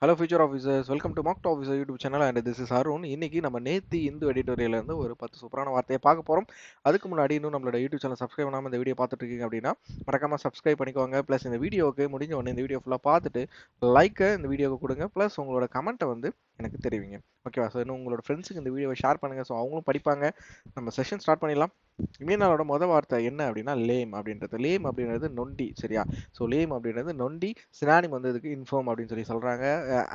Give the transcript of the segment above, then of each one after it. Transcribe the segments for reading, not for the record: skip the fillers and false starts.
Hello future officers welcome to mock to officer YouTube channel and this is Arun. இன்னைக்கு நம்ம நேத்தி இந்து எடிட்டோரியல்ல இருந்து ஒரு 10 சூப்பரான வார்த்தையை பார்க்க போறோம். அதுக்கு முன்னாடி இன்னும் நம்மளோட யூடியூப் சேனல் சப்ஸ்கிரைப் பண்ணாம இந்த வீடியோ பார்த்துட்டு இருக்கீங்க அப்படின்னா மறக்காம சப்ஸ்கிரைப் பண்ணிக்கோங்க. ப்ளஸ் இந்த வீடியோவுக்கு முடிஞ்ச உடனே இந்த வீடியோ ஃபுல்லாக பார்த்துட்டு லைக்கை இந்த வீடியோவுக்கு கொடுங்க. ப்ளஸ் உங்களோட கமெண்ட்டை வந்து எனக்கு தெரிவிங்க. ஓகேவா? ஸோ இன்னும் உங்களோட ஃப்ரெண்ட்ஸுக்கு இந்த வீடியோவை ஷேர் பண்ணுங்க. ஸோ அவங்களும் படிப்பாங்க. நம்ம செஷன் ஸ்டார்ட் பண்ணிடலாம். இமீனாலோட மொதல் வார்த்தை என்ன அப்படின்னா லேம் அப்படின்றது. லேம் அப்படின்றது நொண்டி, சரியா? ஸோ லேம் அப்படின்றது நொண்டி. சினானிம் வந்து இதுக்கு இன்ஃபார்ம் அப்படின்னு சொல்லி சொல்றாங்க.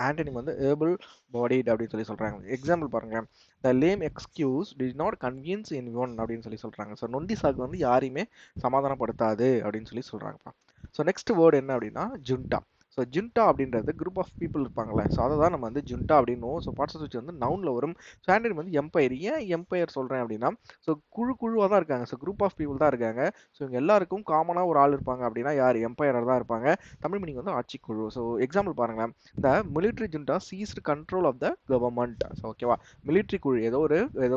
ஆண்டனிம் வந்து ஏபிள் பாடிட் அப்படின்னு சொல்லி சொல்றாங்க. எக்ஸாம்பிள் பாருங்க, the lame excuse did not convince anyone அப்படின்னு சொல்லி சொல்றாங்க. ஸோ நொண்டி சாக்கு வந்து யாரையுமே சமாதானப்படுத்தாது அப்படின்னு சொல்லி சொல்றாங்கப்பா. ஸோ நெக்ஸ்ட் வேர்டு என்ன அப்படின்னா ஜுண்டா. ஸோ ஜுண்டா அப்படின்றது குரூப் ஆஃப் பீப்புள் இருப்பாங்களே, ஸோ அதை தான் நம்ம வந்து ஜுண்டா அப்படின்னும். ஸோ பார்ட்ஸ் ஆஃப் ஸ்பீச் வந்து நவுனில் வரும். ஸோ ஆண்டனிம் வந்து எம்பையர். ஏன் எம்பையர் சொல்கிறேன் அப்படின்னா, ஸோ குழுவாக தான் இருக்காங்க. ஸோ குரூப் ஆஃப் பீப்புள் தான் இருக்காங்க. ஸோ இவங்க எல்லாருக்கும் காமனாக ஒரு ஆள் இருப்பாங்க அப்படின்னா யார்? எம்பையராக தான் இருப்பாங்க. தமிழ் மீனிங் வந்து ஆட்சிக்குழு. ஸோ எக்ஸாம்பிள் பாருங்களேன், the military junta seized control of the government. So ஓகேவா, மிலிட்ரி குழு ஏதோ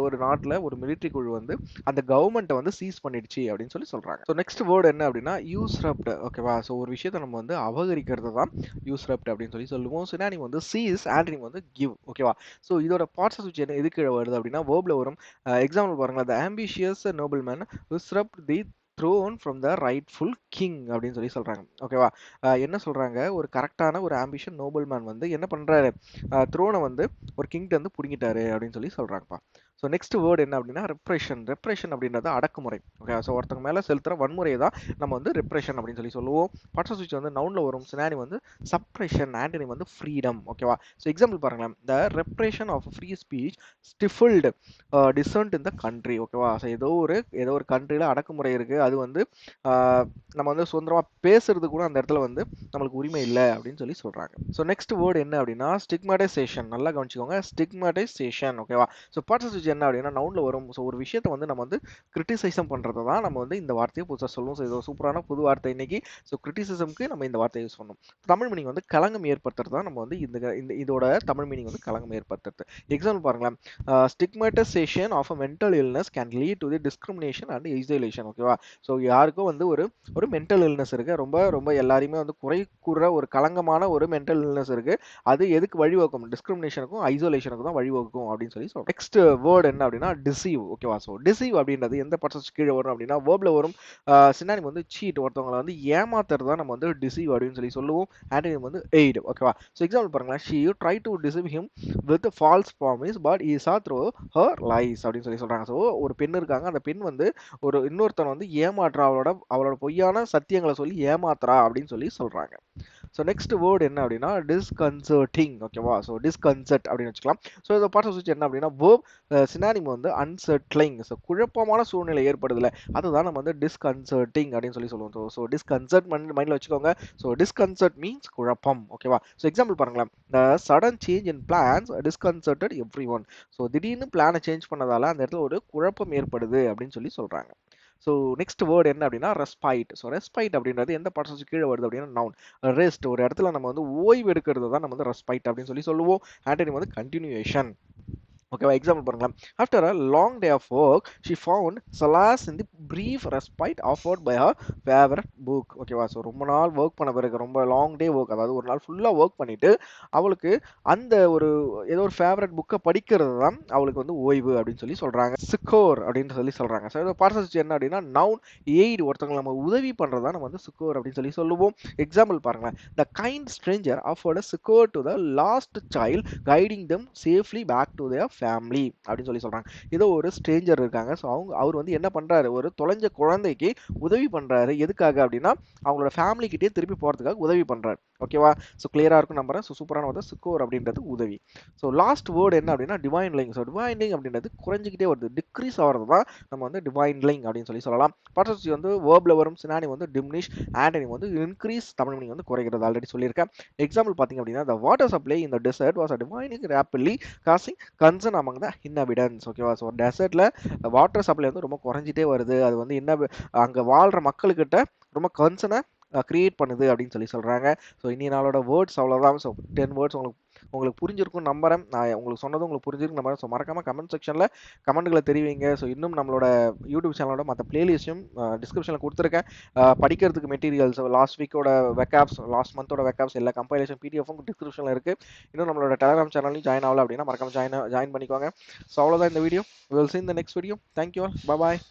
ஒரு நாட்டில் ஒரு மிலிட்ரி குழு வந்து அந்த கவர்மெண்ட்டை வந்து சீஸ் பண்ணிடுச்சு அப்படின்னு சொல்லி சொல்றாங்க. ஸோ நெக்ஸ்ட் வேர்டு என்ன அப்படின்னா யூஸ்ரப்ட். ஓகேவா, ஸோ ஒரு விஷயத்தை நம்ம வந்து அபகரிக்கிறது தான் யூஸ்ரப்ட் அப்படின்னு சொல்லி சொல்லுவோம். சினானிம் வந்து சீஸ், ஆண்டனிம் வந்து கிவ். ஓகேவா, ஸோ இதோட பார்ட்ஸ் ஆஃப் ஸ்பீச் என்ன எதுக்கு வருது அப்படின்னா வேர்ப்ல வரும். எக்ஸாம்பிள் பாருங்களேன், the ambitious nobleman usurped the throne from the rightful king அப்படின்னு சொல்லி சொல்றாங்க. ஓகேவா, என்ன சொல்றாங்க, ஒரு கரெக்டான ஒரு ஆம்பிஷன் நோபல் மேன் வந்து என்ன பண்றாரு, த்ரோனை வந்து ஒரு கிங்ட்ட வந்து பிடிங்கிட்டாரு அப்படின்னு சொல்லி சொல்றாங்கப்பா. ஸோ நெக்ஸ்ட் வேர்டு என்ன அப்படின்னா ரெப்ரேஷன். ரெப்ரேஷன் அப்படின்றது அடக்குமுறை. ஓகே, ஸோ ஒருத்தங்க மேலே செலுத்துற வன்முறையை தான் நம்ம வந்து ரெப்ரேஷன் அப்படின்னு சொல்லி சொல்லுவோம். பார்ட்ஸ் ஆஃப் ஸ்பீச் வந்து நவுன்ல வரும். சினானி வந்து சப்ரேஷன், ஆண்டனி வந்து ஃப்ரீடம். ஓகேவா, ஸோ எக்ஸாம்பிள் பாருங்களேன், the repression of free speech stifled dissent in the country. ஓகேவா, ஸோ ஏதோ ஒரு கண்ட்ரியில் அடக்குமுறை இருக்குது, அது வந்து நம்ம வந்து சுதந்திரமாக பேசுறது கூட அந்த இடத்துல வந்து நம்மளுக்கு உரிமை இல்லை அப்படின்னு சொல்லி சொல்கிறாங்க. ஸோ நெக்ஸ்ட் வேர்டு என்ன அப்படின்னா ஸ்டிக்மடைசேஷன். நல்லா கவனிச்சுக்கோங்க, ஸ்டிக்மடைசேஷன். ஓகேவா, ஸோ பார்ட்ஸ் ஆஃப் என்ன அப்படின்னா நவுனில் வரும். ஸோ ஒரு விஷயத்தை வந்து நம்ம வந்து கிரிட்டிசைசம் பண்ணுறது தான் நம்ம வந்து இந்த வார்த்தையை புதுசாக சொல்லுவோம். ஸோ இது ஒரு சூப்பரான புது வார்த்தை இன்னைக்கு. ஸோ கிரிட்டிசிசம்க்கு நம்ம இந்த வார்த்தையை யூஸ் பண்ணணும். தமிழ் மீனிங் வந்து களங்கம் ஏற்படுத்துறது தான் நம்ம வந்து இதோட தமிழ் மீனிங் வந்து களங்கம் ஏற்படுத்துறது. எக்ஸாம்பிள் பாருங்களேன், stigmatization of a mental illness can lead to the discrimination and isolation. ஓகேவா, ஸோ யாருக்கும் வந்து ஒரு மென்டல் இல்னஸ் இருக்கு, ரொம்ப ரொம்ப எல்லாரையுமே வந்து குறை கூற ஒரு களங்கமான ஒரு மென்டல் இல்னஸ் இருக்கு, அது எதுக்கு வழிவகுக்கும்? டிஸ்கிரிமினேஷனுக்கும் ஐசோலேஷனுக்கும் தான் வழிவகுக்கும் அப்படின்னு சொல்லி சொல்றோம். நெக்ஸ்ட் வேர்டு என்ன அப்படின்னா டிசீவ். ஓகேவா, ஸோ டிசீவ் அப்படின்றது எந்த பர்சன்ஸ் கீழே வரும் அப்படின்னா வேர்ப்ல வரும். சினானிம் வந்து சீட், ஒருத்தவங்களை வந்து ஏமாத்துறது தான் நம்ம வந்து டிசீவ் அப்படின்னு சொல்லி சொல்லுவோம். ஆண்டனிம் வந்து எய்ட். ஓகேவா, ஸோ எக்ஸாம்பிள் பாருங்களேன், she try to deceive him with false promise but he saw through her lies அப்படின்னு சொல்லி சொல்றாங்க. ஸோ ஒரு பெண் இருக்காங்க, அந்த பெண் வந்து இன்னொருத்தன் வந்து ஏமாற்றா, அவளோட பொய்யான சத்தியங்களை சொல்லி ஏமாத்துறா அப்படின்னு சொல்லி சொல்றாங்க. ஸோ நெக்ஸ்ட் வேர்டு என்ன அப்படின்னா டிஸ்கன்சர்ட்டிங். ஓகேவா, ஸோ டிஸ்கன்சர்ட் அப்படின்னு வச்சுக்கலாம். ஸோ இதை பார்ட்ஸ் ஆஃப் ஸ்பீச் என்ன அப்படின்னா வேர்ப், சினானிம் வந்து அன்சர்ட்லிங். ஸோ குழப்பமான சூழ்நிலை ஏற்படுதுல, அதுதான் நம்ம வந்து டிஸ்கன்சர்ட்டிங் அப்படின்னு சொல்லி சொல்லுவோம். ஸோ டிஸ்கன்சர்ட் மைண்டில் வச்சுக்கோங்க. ஸோ டிஸ்கன்சர்ட் மீன்ஸ் குழப்பம். ஓகேவா, ஸோ எக்ஸாம்பிள் பாருங்களேன், the sudden change in plans disconcerted everyone. So திடீர்னு பிளானை சேஞ்ச் பண்ணதால அந்த இடத்துல ஒரு குழப்பம் ஏற்படுது அப்படின்னு சொல்லி சொல்றாங்க. ஸோ நெக்ஸ்ட் வேர்டு என்ன அப்படின்னா ரெஸ்பைட். ஸோ ரெஸ்பைட் அப்படின்றது எந்த பார்ட்ஸ் கீழே வருது அப்படின்னா நவுன். ரெஸ்ட், ஒரு இடத்துல நம்ம வந்து ஓய்வு எடுக்கிறது தான் நம்ம வந்து ரெஸ்பைட் அப்படின்னு சொல்லி சொல்லுவோம். ஆண்டனிம் வந்து கண்டினியூஷன். ஓகேவா, எக்ஸாம்பிள் பாருங்களேன், after a long day of work she found solace in the brief respite afforded by her favourite book. ஓகேவா, ஸோ ரொம்ப நாள் ஒர்க் பண்ண பிறகு, ரொம்ப லாங் டே ஒர்க், அதாவது ஒரு நாள் ஃபுல்லாக ஒர்க் பண்ணிட்டு அவளுக்கு அந்த ஏதோ ஒரு ஃபேவரட் புக்கை படிக்கிறது தான் அவளுக்கு வந்து ஓய்வு அப்படின்னு சொல்லி சொல்றாங்க. சிக்கோர் அப்படின்னு சொல்லி சொல்றாங்க. ஸோ இதை பார்ட்ஸ் என்ன அப்படின்னா நவுன் எய்டு, ஒருத்தவங்களை நம்ம உதவி பண்ணுறதா நம்ம வந்து சிக்கோர் அப்படின்னு சொல்லி சொல்லுவோம். எக்ஸாம்பிள் பாருங்களேன், the kind stranger offered a succour to the lost child guiding them safely back to their family அப்படின்னு சொல்லி சொல்றாங்க. ஏதோ ஒரு ஸ்ட்ரேஞ்சர் இருக்காங்க, ஸோ அவர் வந்து என்ன பண்றாரு, ஒரு தொலைஞ்ச குழந்தைக்கு உதவி பண்றாரு. எதுக்காக அப்படின்னா அவங்களோட ஃபேமிலி கிட்டே திருப்பி போறதுக்காக உதவி பண்றாரு. ஓகேவா, ஸோ கிளியரா இருக்கும் நம்புறேன். ஸோ சூப்பரான வந்து சிக்கோர் அப்படின்றது உதவி. ஸோ லாஸ்ட் வேர்டு என்ன அப்படின்னா dwindling. So dwindling அப்படின்றது குறைஞ்சிக்கிட்டே வருது, டிக்ரீஸ் ஆகிறது தான் நம்ம வந்து டிவைன் லிங் அப்படின்னு சொல்லி சொல்லலாம். பார்ட்ஸ் வந்து வேர்ப்ல வரும். சினானி வந்து டிமினிஷ், ஆண்டனி வந்து இன்க்ரீஸ், தமிழ் மீனிங் வந்து குறைகிறது, ஆல்ரெடி சொல்லியிருக்கேன். எக்ஸாம்பிள் பார்த்தீங்க அப்படின்னா the water supply in the desert was டிவைனிங் rapidly causing concern among the inhabitants. ஓகேவா, ஸோ டெசர்ட்ல வாட்டர் சப்ளை வந்து ரொம்ப குறைஞ்சிட்டே வருது, அது வந்து அங்கே வாழ்ற மக்கள்கிட்ட ரொம்ப கன்சர்னை கிரியேட் பண்ணுது அப்படின்னு சொல்றாங்க. ஸோ இன்னி நாளோட வேர்ட்ஸ் அவ்வளோதான். ஸோ 10 வேர்ட்ஸ் உங்களுக்கு உங்களுக்கு புரிஞ்சிருக்கும்னு நம்புறேன். நான் உங்களுக்கு சொன்னது உங்களுக்கு புரிஞ்சிருக்கு நம்புறேன். ஸோ மறக்காம கமெண்ட் செக்ஷன்ல கமெண்ட்களை தெரிவிங்க. ஸோ இன்னும் நம்மளோட யூடியூப் சேனலோட மற்ற பிளேலிஸ்ட்டும் டிஸ்கிரிப்ஷனில் கொடுத்துருக்கேன். படிக்கிறதுக்கு மெட்டீரியல்ஸ் லாஸ்ட் வீக்கோட வெக்காப்ஸ், லாஸ்ட் மந்தோட வெக்காப்ஸ் எல்லா கம்பைலேஷன் பிடிஎஃபும் டிஸ்கிரிப்ஷனில் இருக்குது. இன்னும் நம்மளோட டெலிகிராம் சேனலையும் ஜாயின் ஆகல அப்படின்னா மறக்காம ஜாயின் பண்ணிக்கோங்க. ஸோ அவ்வளோதான் இந்த video. Will see in the next video. Thank you all. Bye bye.